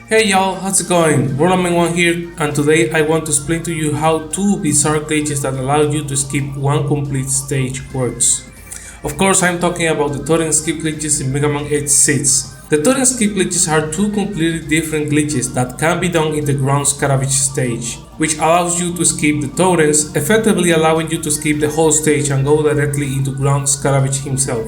Hey y'all, how's it going? Megaman here, and today I want to explain to you how two bizarre glitches that allow you to skip one complete stage works. Of course, I'm talking about the Totem Skip glitches in Mega Man 8-6. The Totem Skip glitches are two completely different glitches that can be done in the ground scavenge stage, which allows you to skip the totems, effectively allowing you to skip the whole stage and go directly into ground scavenge himself.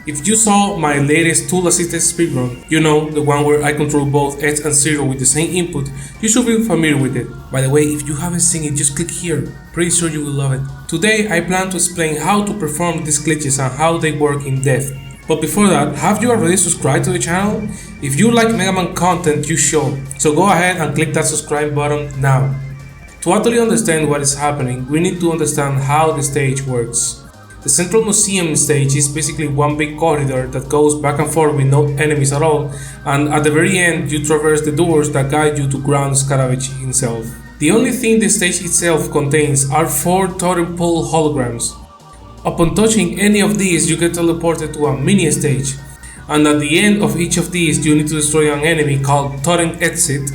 If you saw my latest tool-assisted speedrun, you know, the one where I control both X and 0 with the same input, you should be familiar with it. By the way, if you haven't seen it, just click here, pretty sure you will love it. Today I plan to explain how to perform these glitches and how they work in depth. But before that, have you already subscribed to the channel? If you like Mega Man content, you should, so go ahead and click that subscribe button now. To actually understand what is happening, we need to understand how the stage works. The central museum stage is basically one big corridor that goes back and forth with no enemies at all, and at the very end you traverse the doors that guide you to ground scavenge himself. The only thing the stage itself contains are 4 totem pole holograms. Upon touching any of these you get teleported to a mini stage, and at the end of each of these you need to destroy an enemy called Totem Exit.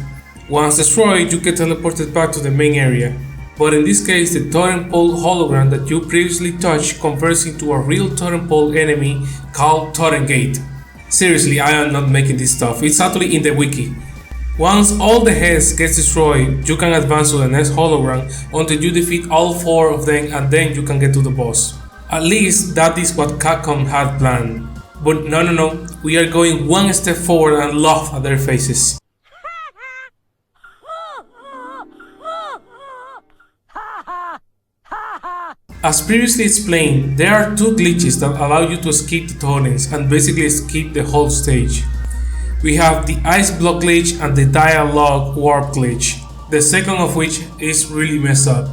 Once destroyed you get teleported back to the main area. But in this case, the totem pole hologram that you previously touched converts into a real totem pole enemy called Totem Gate. Seriously, I am not making this stuff, it's actually in the wiki. Once all the heads gets destroyed, you can advance to the next hologram until you defeat all 4 of them, and then you can get to the boss. At least that is what Capcom had planned. But no, we are going one step forward and laugh at their faces. As previously explained, there are 2 glitches that allow you to skip the totems and basically skip the whole stage. We have the ice block glitch and the dialogue warp glitch, the second of which is really messed up.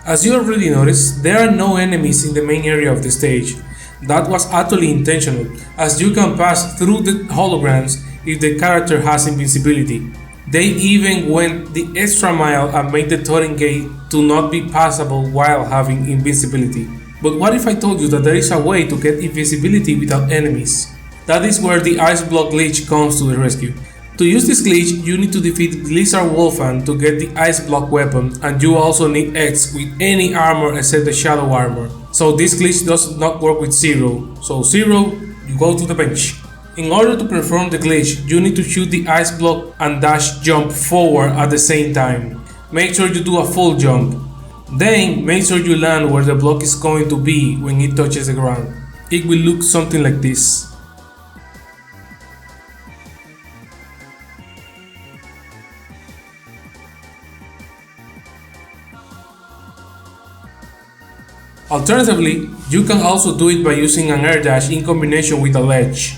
As you already noticed, there are no enemies in the main area of the stage. That was actually intentional, as you can pass through the holograms if the character has invincibility. They even went the extra mile and made the Totem Gate to not be passable while having invincibility. But what if I told you that there is a way to get invincibility without enemies? That is where the ice block glitch comes to the rescue. To use this glitch, you need to defeat Blizzard Wolfman to get the ice block weapon, and you also need X with any armor except the shadow armor. So this glitch does not work with 0. So 0, you go to the bench. In order to perform the glitch, you need to shoot the ice block and dash jump forward at the same time. Make sure you do a full jump. Then make sure you land where the block is going to be when it touches the ground. It will look something like this. Alternatively, you can also do it by using an air dash in combination with a ledge.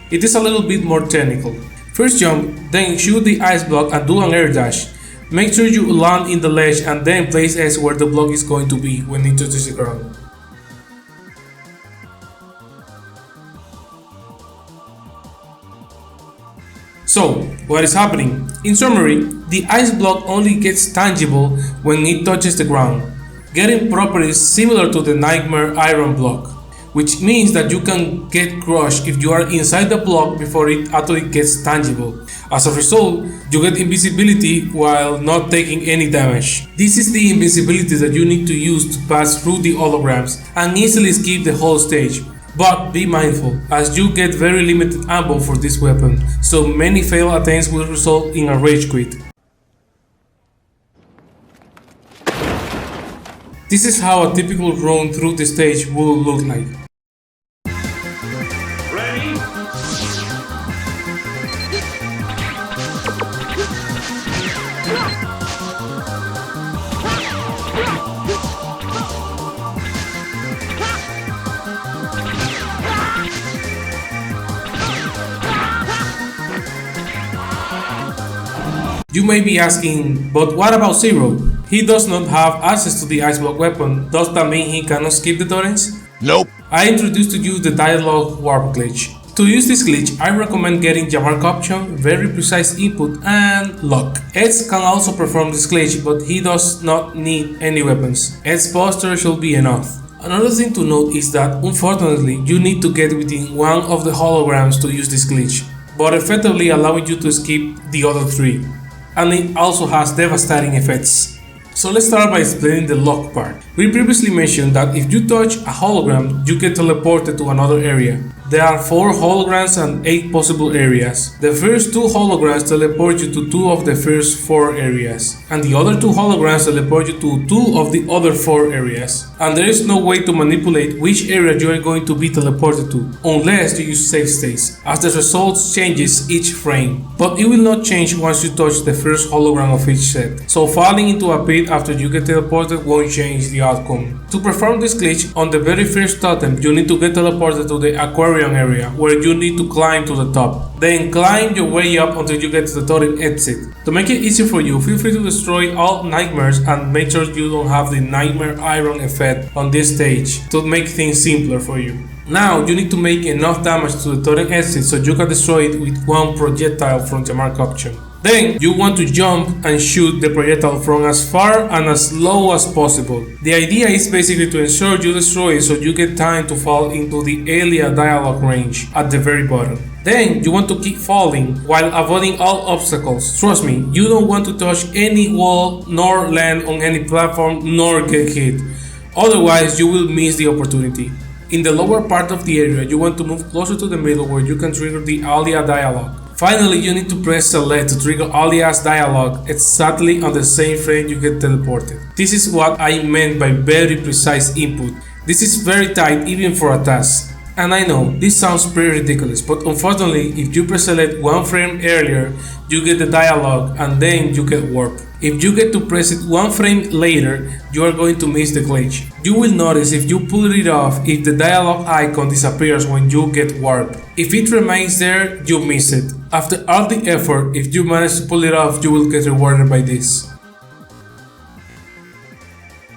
It is a little bit more technical. First jump, then shoot the ice block and do an air dash. Make sure you land in the ledge and then place S where the block is going to be when it touches the ground. So, what is happening? In summary, the ice block only gets tangible when it touches the ground, getting properties similar to the Nightmare Iron block, which means that you can get crushed if you are inside the block before it actually gets tangible. As a result, you get invisibility while not taking any damage. This is the invisibility that you need to use to pass through the holograms and easily skip the whole stage. But be mindful, as you get very limited ammo for this weapon, so many failed attempts will result in a rage quit. This is how a typical run through the stage will look like. Ready? You may be asking, but what about Zero? He does not have access to the ice block weapon, does that mean he cannot skip the totems? Nope. I introduced to you the dialogue warp glitch. To use this glitch, I recommend getting Jamark option, very precise input, and luck. Ed's can also perform this glitch, but he does not need any weapons. Ed's poster should be enough. Another thing to note is that, unfortunately, you need to get within one of the holograms to use this glitch. but effectively allowing you to skip the other 3. And it also has devastating effects. So let's start by explaining the lock part. We previously mentioned that if you touch a hologram, you get teleported to another area. There are 4 holograms and 8 possible areas. The first 2 holograms teleport you to 2 of the first 4 areas, and the other 2 holograms teleport you to 2 of the other 4 areas. And there is no way to manipulate which area you are going to be teleported to, unless you use save states, as the results changes each frame. But it will not change once you touch the first hologram of each set, so falling into a pit after you get teleported won't change the outcome. To perform this glitch, on the very first totem, you need to get teleported to the aquarium area, where you need to climb to the top. Then climb your way up until you get to the totem exit. To make it easier for you, feel free to destroy all nightmares and make sure you don't have the nightmare iron effect on this stage to make things simpler for you. Now you need to make enough damage to the totem exit so you can destroy it with 1 projectile from the mark option. Then you want to jump and shoot the projectile from as far and as low as possible. The idea is basically to ensure you destroy it so you get time to fall into the Alia dialogue range at the very bottom. Then you want to keep falling while avoiding all obstacles. Trust me, you don't want to touch any wall, nor land on any platform, nor get hit. Otherwise you will miss the opportunity. In the lower part of the area, you want to move closer to the middle where you can trigger the Alia dialogue. Finally, you need to press select to trigger Alia's dialogue exactly on the same frame you get teleported. This is what I meant by very precise input. This is very tight even for a task. And I know, this sounds pretty ridiculous, but unfortunately, if you press select 1 frame earlier, you get the dialogue and then you get warp. If you get to press it 1 frame later, you are going to miss the glitch. You will notice if you pull it off if the dialogue icon disappears when you get warp. If it remains there, you miss it. After all the effort, if you manage to pull it off, you will get rewarded by this.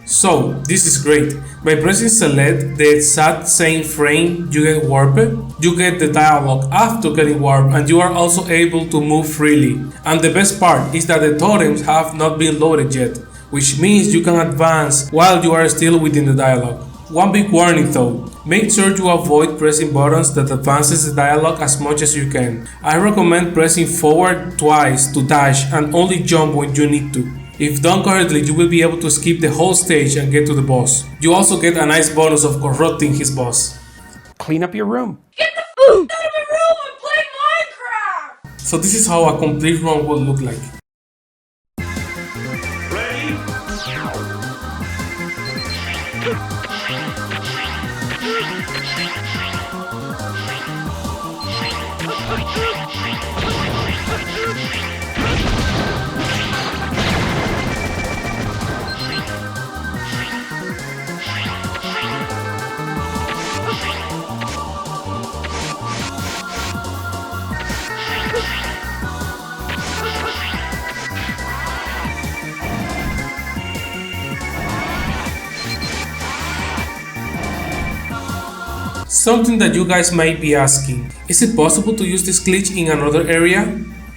So, this is great. By pressing select the exact same frame you get warped, you get the dialogue after getting warped and you are also able to move freely. And the best part is that the totems have not been loaded yet, which means you can advance while you are still within the dialogue. One big warning though, make sure you avoid pressing buttons that advances the dialogue as much as you can. I recommend pressing forward twice to dash and only jump when you need to. If done correctly, you will be able to skip the whole stage and get to the boss. You also get a nice bonus of corrupting his boss. Clean up your room. Get the f*** out of my room! I'm playing Minecraft! So this is how a complete run will look like. Ready? Something that you guys might be asking, is it possible to use this glitch in another area?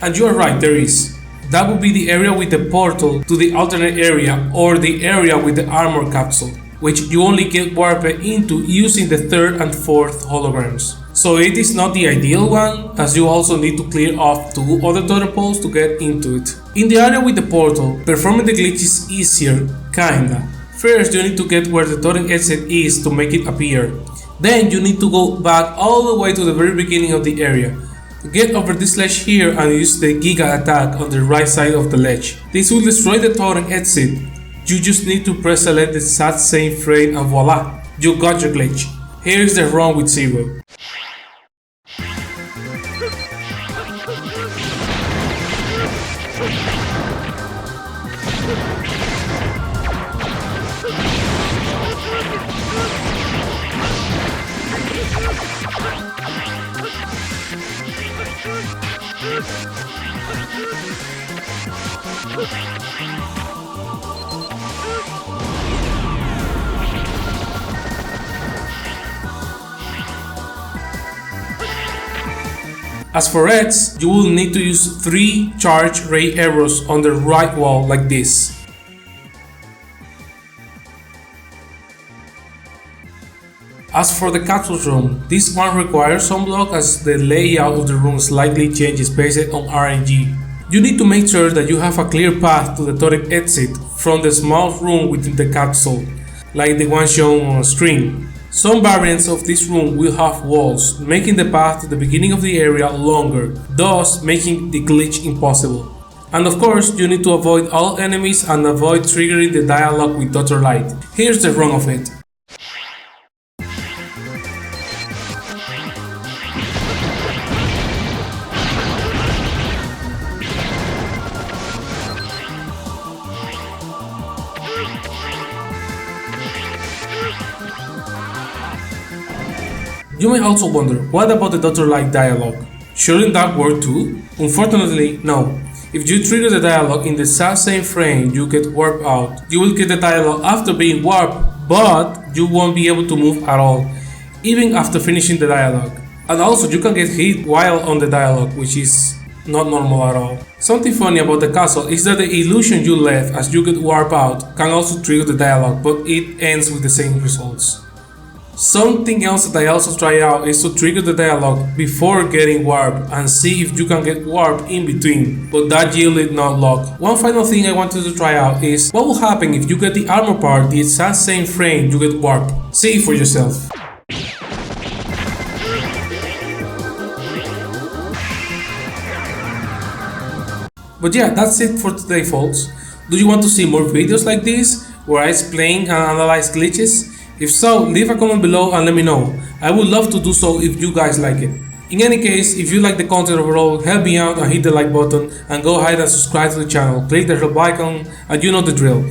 And you are right, there is. That would be the area with the portal to the alternate area or the area with the armor capsule, which you only get warped into using the 3rd and 4th holograms. So it is not the ideal one, as you also need to clear off 2 other totem poles to get into it. In the area with the portal, performing the glitch is easier, kinda. First you need to get where the totem exit is to make it appear. Then you need to go back all the way to the very beginning of the area. Get over this ledge here and use the Giga attack on the right side of the ledge. This will destroy the totem exit. You just need to press select the exact same frame and voila, you got your glitch. Here is the run with 0. As for reds, you will need to use 3 charged ray arrows on the right wall like this. As for the capsule room, this one requires some luck as the layout of the room slightly changes based on RNG. You need to make sure that you have a clear path to the totem exit from the small room within the capsule, like the one shown on screen. Some variants of this room will have walls, making the path to the beginning of the area longer, thus making the glitch impossible. And of course, you need to avoid all enemies and avoid triggering the dialogue with Dr. Light. Here's the run of it. You may also wonder, what about the Dr. Light dialogue? Shouldn't that work too? Unfortunately, no. If you trigger the dialogue in the exact same frame you get warped out, you will get the dialogue after being warped, but you won't be able to move at all, even after finishing the dialogue. And also you can get hit while on the dialogue, which is not normal at all. Something funny about the castle is that the illusion you left as you get warped out can also trigger the dialogue, but it ends with the same results. Something else that I also try out is to trigger the dialogue before getting warped and see if you can get warped in between, but that yielded not luck. One final thing I wanted to try out is what will happen if you get the armor part the exact same frame you get warped. See it for yourself. But yeah, that's it for today, folks. Do you want to see more videos like this where I explain and analyze glitches? If so, leave a comment below and let me know. I would love to do so if you guys like it. In any case, if you like the content overall, help me out and hit the like button and go ahead and subscribe to the channel. Click the help icon and you know the drill.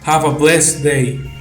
Have a blessed day.